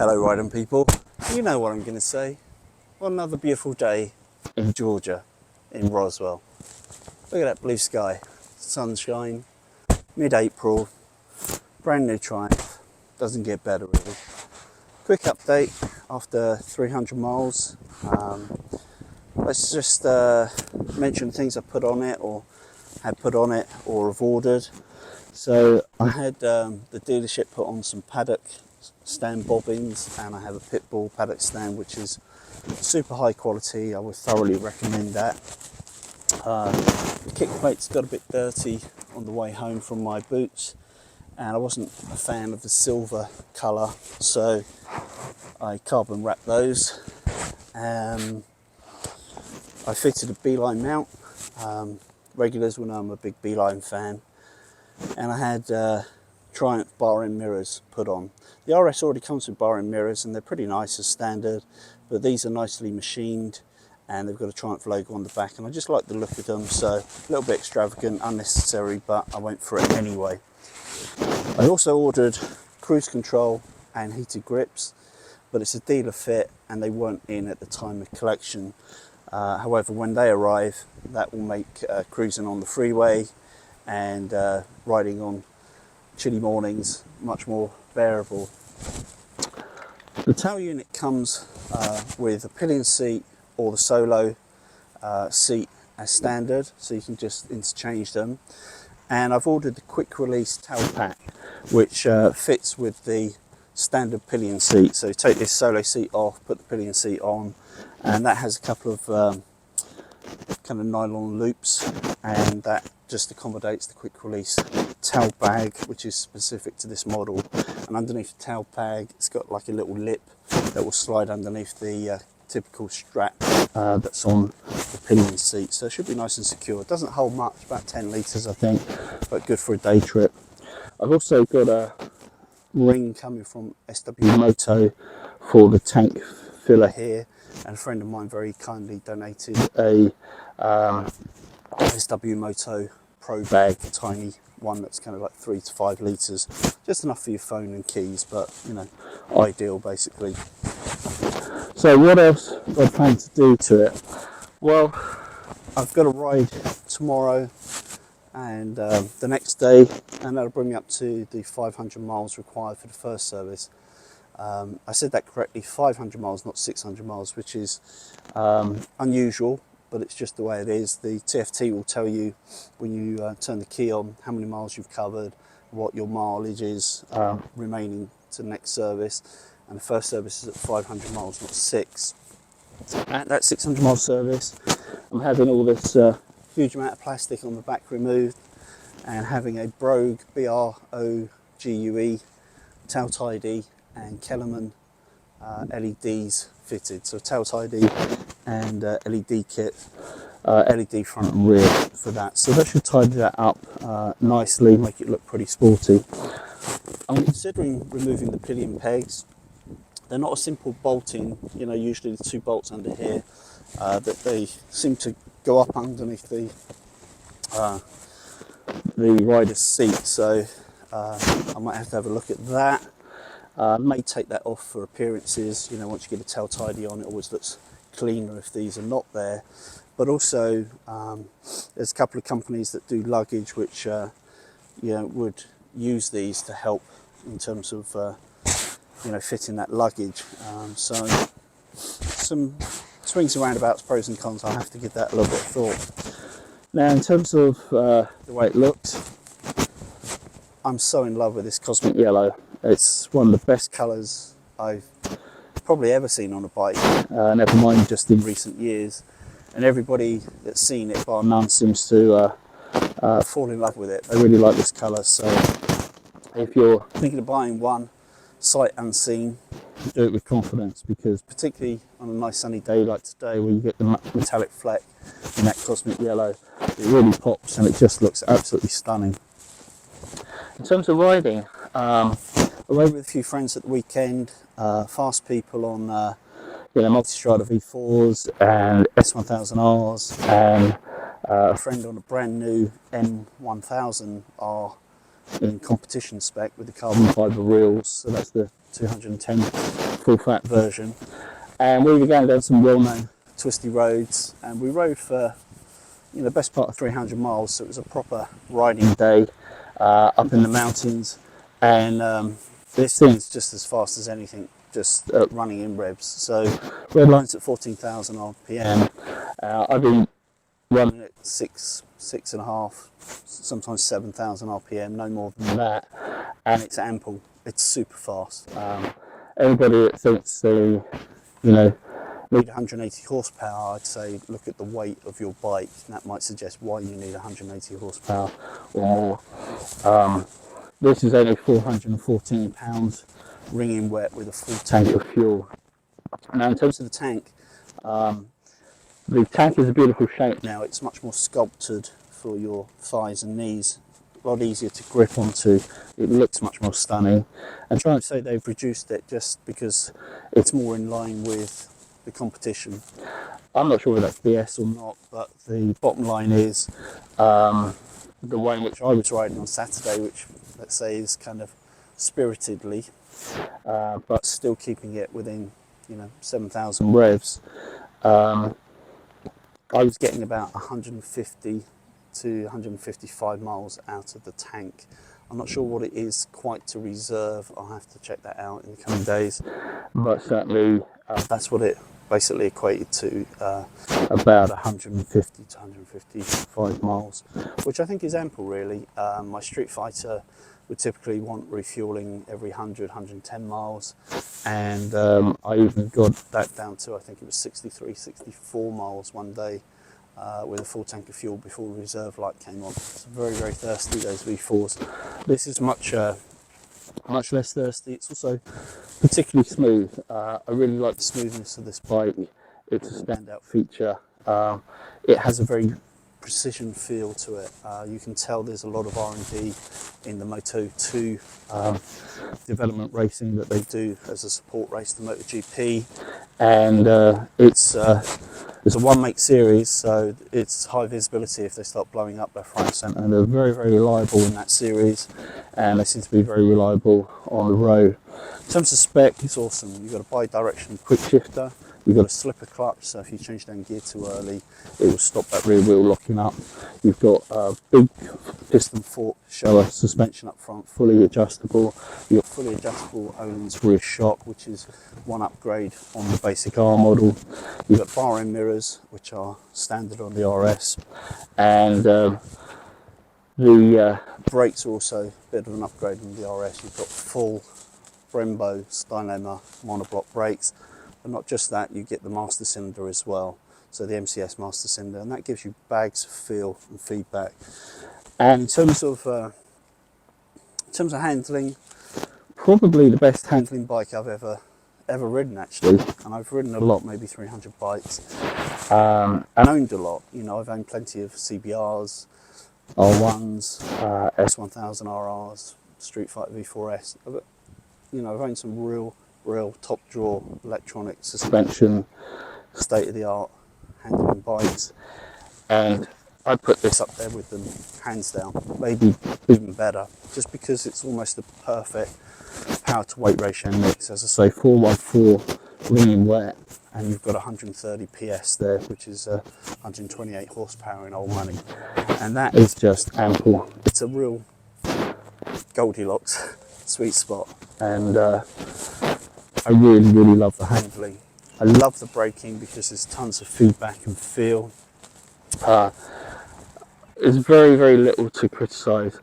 Hello riding people, you know what I'm going to say. Well, another beautiful day in Georgia, in Roswell. Look at that blue sky, sunshine, mid-April, brand new Triumph, doesn't get better really. Quick update after 300 miles. Let's just mention things I put on it or had put on it or have ordered. So I had the dealership put on some paddock stand bobbins, and I have a pit bull paddock stand which is super high quality. I would thoroughly recommend that. The kick plates got a bit dirty on the way home from my boots, and I wasn't a fan of the silver colour, so I carbon wrapped those. I fitted a Beeline mount. Regulars will know I'm a big Beeline fan, and I had Triumph bar end mirrors put on. The RS already comes with bar end mirrors and they're pretty nice as standard, but these are nicely machined and they've got a Triumph logo on the back, and I just like the look of them. So a little bit extravagant, unnecessary, but I went for it anyway. I also ordered cruise control and heated grips, but it's a dealer fit and they weren't in at the time of collection. However, when they arrive, that will make cruising on the freeway and riding on chilly mornings much more bearable. The tail unit comes with a pillion seat or the solo seat as standard, so you can just interchange them. And I've ordered the quick release tail pack, which fits with the standard pillion seat. So you take this solo seat off, put the pillion seat on, and that has a couple of kind of nylon loops, and that just accommodates the quick release tail bag, which is specific to this model. And underneath the tail bag, it's got like a little lip that will slide underneath the typical strap that's on the pillion seat. So it should be nice and secure. It doesn't hold much, about 10 litres I think, but good for a day trip. I've also got a ring coming from SW Moto for the tank filler here, and a friend of mine very kindly donated a SW Moto Pro bag, a tiny one that's kind of like 3 to 5 litres, just enough for your phone and keys, but you know, ideal basically. So what else do I plan to do to it? Well, I've got a ride tomorrow and the next day, and that'll bring me up to the 500 miles required for the first service. I said that correctly, 500 miles, not 600 miles, which is unusual, but it's just the way it is. The TFT will tell you when you turn the key on how many miles you've covered, what your mileage is remaining to the next service, and the first service is at 500 miles, not 6. At that 600 mile service, I'm having all this huge amount of plastic on the back removed, and having a Brogue BROGUE tail tidy and KLIM LEDs fitted. So tail tidy and LED kit, LED front and rear for that. So that should tidy that up nicely, make it look pretty sporty. I'm considering removing the pillion pegs. They're not a simple bolting, you know, usually the 2 bolts under here, that they seem to go up underneath the rider's seat. So I might have to have a look at that. May take that off for appearances, you know, once you get a tail tidy on, it always looks cleaner if these are not there. But also there's a couple of companies that do luggage which you know, would use these to help in terms of you know, fitting that luggage. So some swings and roundabouts, pros and cons. I'll have to give that a little bit of thought. Now in terms of the way it looks, I'm so in love with this cosmic yellow. It's one of the best colours I've probably ever seen on a bike, never mind just in recent years. And everybody that's seen it, bar none, seems to fall in love with it. They really like this colour. So if you're thinking of buying one, sight unseen, do it with confidence, because particularly on a nice sunny day like today, where you get the metallic fleck in that cosmic yellow, it really pops and it just looks absolutely stunning. In terms of riding, I rode with a few friends at the weekend, fast people on you know, multi-strider V4s and S1000Rs, and a friend on a brand new M1000R in competition spec with the carbon fibre reels, so that's the 210 full fat version. And we were going down some well-known twisty roads, and we rode for the best part of 300 miles, so it was a proper riding day up in the mountains. And this thing's just as fast as anything, just running in revs. So red lines at 14,000 RPM. I've been running at 6.5, sometimes 7,000 RPM, no more than that, and it's ample. It's super fast. Anybody that thinks they, need 180 horsepower, I'd say look at the weight of your bike, and that might suggest why you need 180 horsepower or more. This is only 414 pounds, ringing wet with a full tank of fuel. Now, in terms of the tank is a beautiful shape now. It's much more sculpted for your thighs and knees, a lot easier to grip onto. It looks much more stunning. And trying to say they've reduced it just because it's more in line with the competition. I'm not sure whether that's BS or not, but the bottom line is the way in which I was riding on Saturday, which let's say is kind of spiritedly, but still keeping it within 7,000 revs. I was getting about 150 to 155 miles out of the tank. I'm not sure what it is quite to reserve. I'll have to check that out in the coming days. But certainly that's what it basically equated to, about 150 to 155 miles, which I think is ample really. My Street Fighter would typically want refueling every 100, 110 miles. And I even got that down to, I think it was 63, 64 miles one day with a full tank of fuel before the reserve light came on. It's very, very thirsty, those V4s. This is much less thirsty. It's also particularly smooth. I really like the smoothness of this bike. It's a standout feature. It has a very precision feel to it. You can tell there's a lot of R&D in the Moto 2 development racing that they do as a support race to MotoGP, and it's a one make series, so it's high visibility if they start blowing up left, right and centre, and they're very, very reliable in that series, and they seem to be very reliable on the road. In terms of spec, it's awesome. You've got a bi-directional quick shifter. You've got a slipper clutch, so if you change down gear too early, it will stop that rear wheel locking up. You've got a big piston fork shower suspension up front, fully adjustable. You've got fully adjustable Öhlins rear shock, which is one upgrade on the basic R model. You've got bar end mirrors, which are standard on the RS, and the brakes are also a bit of an upgrade on the RS. You've got full Brembo Stylema monoblock brakes. But not just that, you get the master cylinder as well, so the MCS master cylinder, and that gives you bags of feel and feedback. And in terms of handling, probably the best handling bike I've ever ridden actually, and I've ridden a lot, maybe 300 bikes, and owned a lot. I've owned plenty of CBRs, R1s, S1000 RRs, Street Fighter V4S. I've owned some real top drawer electronic suspension, state-of-the-art handling bikes, and I put this up there with them hands down, maybe even better, just because it's almost the perfect power to weight ratio mix. As I say, 414 ringing wet, and you've got 130 PS there, which is 128 horsepower in old money, and that is just ample. It's a real Goldilocks sweet spot, and I really, really love the handling. I love the braking because there's tons of feedback and feel. There's very, very little to criticise.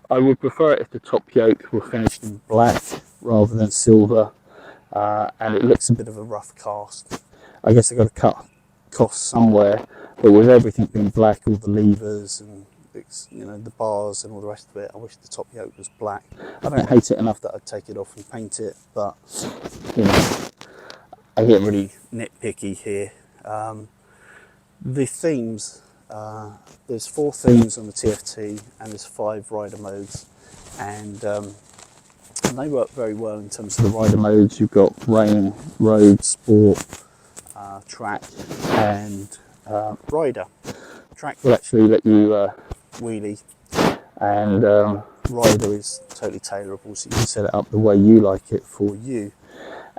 I would prefer it if the top yoke were finished in black rather than silver, and it looks a bit of a rough cast. I guess I've got to cut costs somewhere, but with everything being black, all the levers and the bars and all the rest of it, I wish the top yoke was black. I don't hate it enough that I'd take it off and paint it, but I get really nitpicky here. The themes, there's 4 themes on the TFT and there's 5 rider modes, and they work very well in terms of the rider modes. You've got rain, road, sport, track and rider. Track will actually let you wheelie, and rider is totally tailorable, so you can set it up the way you like it for you.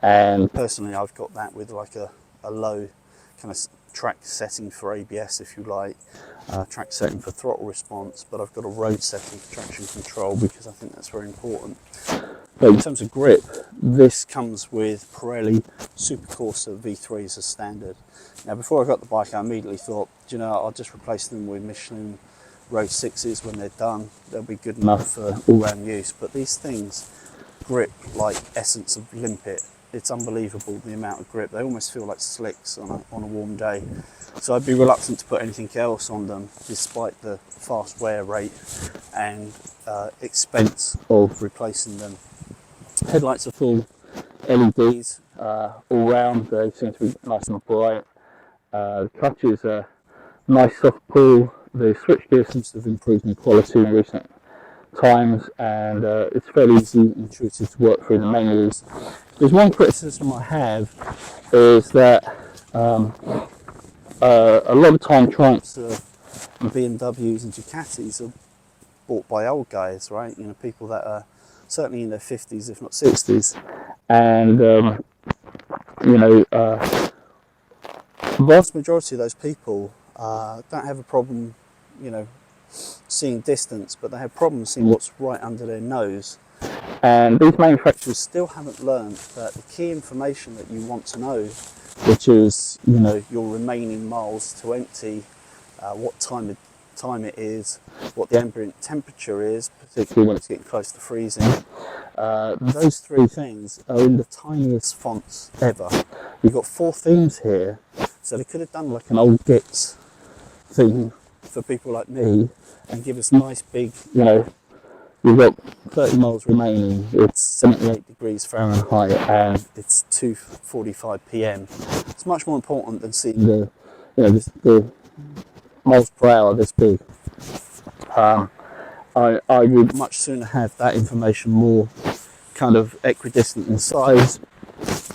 And personally, I've got that with like a low kind of track setting for ABS, if you like, track setting for throttle response, but I've got a road setting for traction control because I think that's very important. But in terms of grip, this comes with Pirelli Supercorsa V3s as standard. Now, before I got the bike, I immediately thought, do you know, I'll just replace them with Michelin Road 6s when they're done. They'll be good enough for all-round use. But these things grip like essence of limpet. It's unbelievable the amount of grip. They almost feel like slicks on a warm day. So I'd be reluctant to put anything else on them, despite the fast wear rate and expense of replacing them. Headlights are full LEDs all round. They seem to be nice and bright. The clutches are nice soft pull. The switchgear seems to have improved in quality in recent times, and it's fairly easy and intuitive to work through the menus. There's one criticism I have is that a lot of time Triumphs and BMWs and Ducatis are bought by old guys, right? You know, people that are certainly in their 50s, if not 60s, and you know, the vast majority of those people don't have a problem, you know, seeing distance, but they have problems seeing what's right under their nose. And these manufacturers still haven't learned that the key information that you want to know, which is, you know, your remaining miles to empty, what time it is, what the ambient temperature is, particularly when it's getting close to freezing. Those three things are in the tiniest fonts ever. You've got 4 themes here, so they could have done like an old Gits theme for people like me and give us nice big, you know, we've got 30 miles remaining, it's 78 degrees Fahrenheit and it's 2:45 p.m. It's much more important than seeing the, you know, the miles per hour this big. I would much sooner have that information more kind of equidistant in size,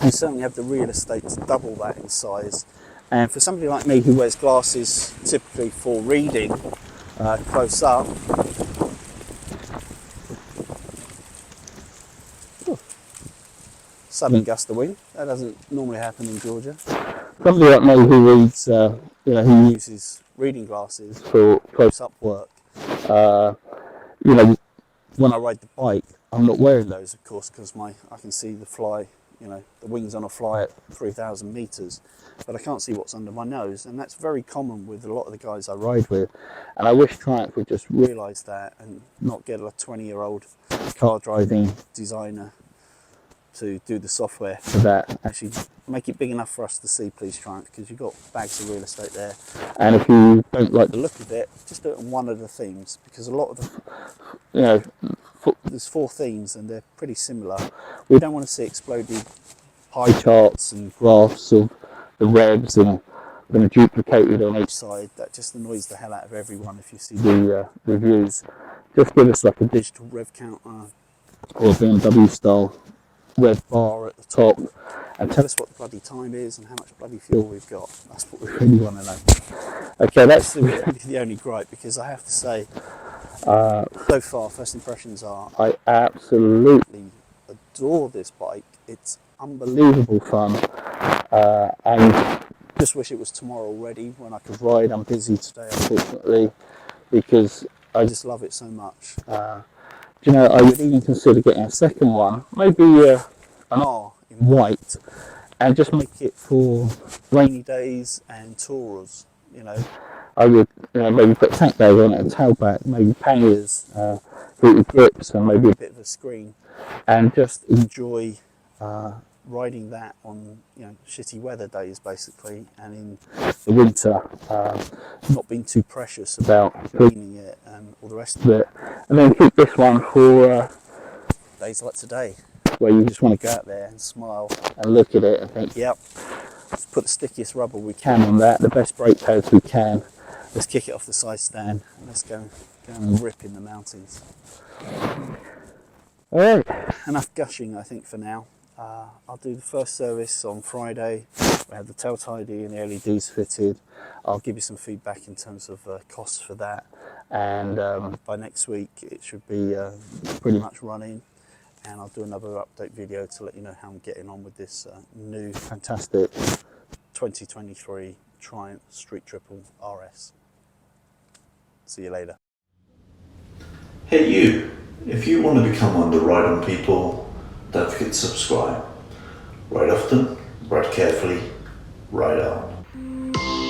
and certainly have the real estate to double that in size. And for somebody like me who wears glasses typically for reading close up, sudden gust of wind, that doesn't normally happen in Georgia. Somebody like me who reads, you know, who uses reading glasses for close up work, you know, when I ride the bike, I'm not wearing those, of course, because I can see the fly, you know, the wings on a fly at 3,000 meters, but I can't see what's under my nose, and that's very common with a lot of the guys I ride with. And I wish Triumph would just realise that and not get a 20-year-old car driving designer to do the software for that. Actually make it big enough for us to see, please, Triumph, because you've got bags of real estate there. And if you don't like the look of it, just do it on one of the themes, because a lot of the, you know, there's 4 themes and they're pretty similar. We don't want to see exploded pie charts and graphs of the revs and them duplicated on each side. That just annoys the hell out of everyone if you see the reviews. Just give us like a digital rev counter or a BMW style rev bar at the top and tell us what the bloody time is and how much bloody fuel we've got. That's what we really want to know. Okay, that's really the only gripe, because I have to say, so far, first impressions are I absolutely adore this bike. It's unbelievable fun, and just wish it was tomorrow already when I could ride. I'm busy today, unfortunately, because I just love it so much. You know, I would even consider getting a second one, maybe an R in white, and just make it for rainy days and tours. You know, I would, you know, maybe put tank bag on it, a tailback, maybe panniers, heated grips, and maybe a bit of a screen, and just enjoy riding that on, you know, shitty weather days basically, and in the winter, not being too precious about cleaning it and all the rest of it, and then keep this one for days like today, where you just want to go out there and smile and look at it and think, yep, let's put the stickiest rubber we can on that, the best brake pads we can, let's kick it off the side stand, and let's go and rip in the mountains. Alright, enough gushing I think for now. I'll do the first service on Friday. We have the tail tidy and the LEDs fitted. I'll give you some feedback in terms of costs for that, and by next week it should be pretty much running, and I'll do another update video to let you know how I'm getting on with this new fantastic 2023 Triumph Street Triple RS. See you later. Hey you, if you want to become one of the Ride On people, don't forget to subscribe. Ride often, ride carefully, ride on.